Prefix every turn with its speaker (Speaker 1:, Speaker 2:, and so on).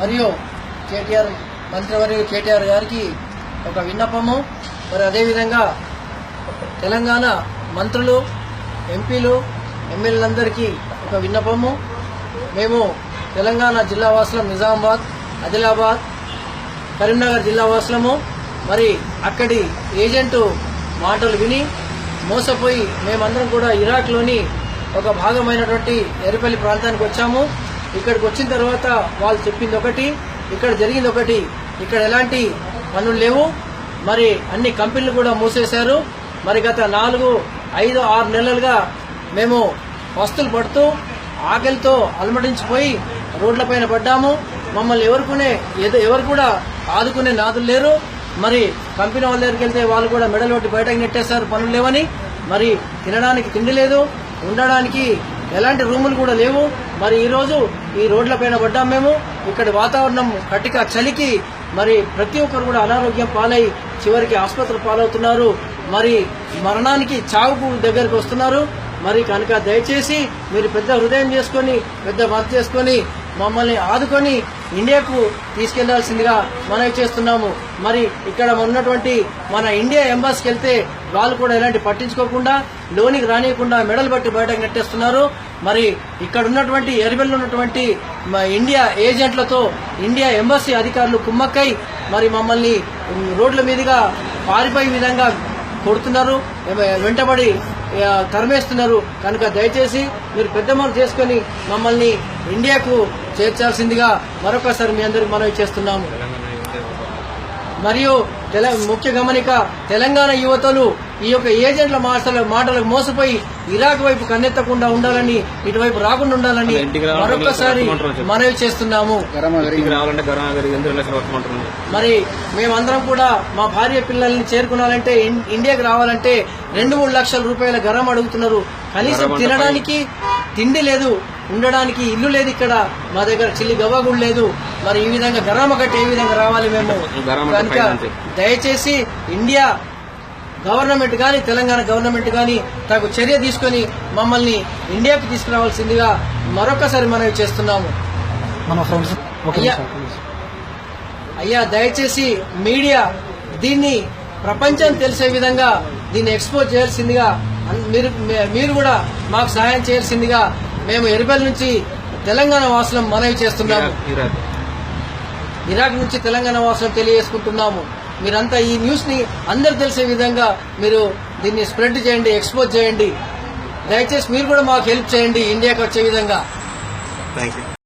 Speaker 1: మరియు కేటీఆర్ మంత్రివర్యులు కేటీఆర్ గారికి ఒక విన్నపము. మరి అదేవిధంగా తెలంగాణ మంత్రులు, ఎంపీలు, ఎమ్మెల్యేలందరికీ ఒక విన్నపము. మేము తెలంగాణ జిల్లా వాసులం, నిజామాబాద్, ఆదిలాబాద్, కరీంనగర్ జిల్లా వాసులము. మరి అక్కడి ఏజెంటు మాటలు విని మోసపోయి మేమందరం కూడా ఇరాక్లోని ఒక భాగమైనటువంటి ఎర్రపల్లి ప్రాంతానికి వచ్చాము. ఇక్కడికి వచ్చిన తర్వాత వాళ్ళు చెప్పింది ఒకటి, ఇక్కడ జరిగింది ఒకటి. ఇక్కడ ఎలాంటి పనులు లేవు, మరి అన్ని కంపెనీలు కూడా మూసేశారు. మరి గత 4, 5, 6 నెలలుగా మేము వస్తువులు పడుతూ ఆకలితో అలమటించిపోయి రోడ్లపైన పడ్డాము. మమ్మల్ని ఎవరు కూడా ఆదుకునే నాదులు లేరు. మరి కంపెనీ వాళ్ళ దగ్గరికి వెళ్తే వాళ్ళు కూడా మెడలు కొట్టి బయటకు నెట్టేశారు, పనులు లేవని. మరి తినడానికి తిండి లేదు, ఉండడానికి ఎలాంటి రూములు కూడా లేవు. మరి ఈరోజు ఈ రోడ్లపైన పడ్డాం మేము. ఇక్కడ వాతావరణం కటిక చలికి మరి ప్రతి ఒక్కరు కూడా అనారోగ్యం పాలై చివరికి ఆసుపత్రి పాలవుతున్నారు. మరి మరణానికి, చావుకు దగ్గరకు వస్తున్నారు. మరి కనుక దయచేసి మీరు పెద్ద హృదయం చేసుకొని, పెద్ద మనసు చేసుకొని మమ్మల్ని ఆదుకొని ఇండియాకు తీసుకెళ్లాల్సిందిగా మనవి చేస్తున్నాము. మరి ఇక్కడ ఉన్నటువంటి మన ఇండియా ఎంబాసీకి వెళ్తే వాళ్ళు కూడా ఎలాంటి పట్టించుకోకుండా, లోనికి రానియకుండా మెడలు బట్టి బయటకు నెట్టేస్తున్నారు. మరి ఇక్కడ ఉన్నటువంటి ఎర్రబెల్లి ఉన్నటువంటి ఇండియా ఏజెంట్లతో ఇండియా ఎంబాసీ అధికారులు కుమ్మక్కై మరి మమ్మల్ని రోడ్ల మీదుగా పారిపోయే విధంగా కొడుతున్నారు, వెంటబడి తరిమేస్తున్నారు. కనుక దయచేసి మీరు పెద్ద మనసు చేసుకుని మమ్మల్ని ఇండియాకు చేర్చాల్సిందిగా మరొకసారి మీ అందరికి మనవి చేస్తున్నాము. మరియు ముఖ్య గమనిక, తెలంగాణ యువతలు ఈ యొక్క ఏజెంట్ల మాటలకు మోసపోయి ఇరాక్ వైపు కన్నెత్తకుండా ఉండాలని, ఇటువైపు రాకుండా ఉండాలని మరొకసారి మనవి చేస్తున్నాము. మరి మేమందరం కూడా మా భార్య పిల్లల్ని చేరుకున్నాలంటే, ఇండియాకి రావాలంటే 2-3 లక్షల రూపాయల గరం అడుగుతున్నారు. కనీసం తినడానికి తిండి లేదు, ఉండడానికి ఇల్లు లేదు. ఇక్కడ మా దగ్గర చిల్లి గవ్వ కూడా లేదు. మరి ఈ విధంగా గరామ కట్టి ఏ విధంగా రావాలి మేము? కనుక దయచేసి ఇండియా గవర్నమెంట్ గాని, తెలంగాణ గవర్నమెంట్ గాని తగు చర్య తీసుకుని మమ్మల్ని ఇండియాకు తీసుకురావాల్సిందిగా మరొకసారి మనవి చేస్తున్నాము. అయ్యా దయచేసి మీడియా దీన్ని ప్రపంచం తెలిసే విధంగా దీన్ని ఎక్స్పోజ్ చేయాల్సిందిగా, మీరు కూడా మాకు సహాయం చేయాల్సిందిగా మేము ఎర్రబెల్లి నుంచి తెలంగాణ వాసులం మనవి చేస్తున్నాము. ఇరాక్ నుంచి తెలంగాణ వాసులం తెలియజేసుకుంటున్నాము. మీరంతా ఈ న్యూస్ ని అందరు తెలిసే విధంగా మీరు దీన్ని స్ప్రెడ్ చేయండి, ఎక్స్పోజ్ చేయండి. దయచేసి మీరు కూడా మాకు హెల్ప్ చేయండి ఇండియాకి వచ్చే విధంగా.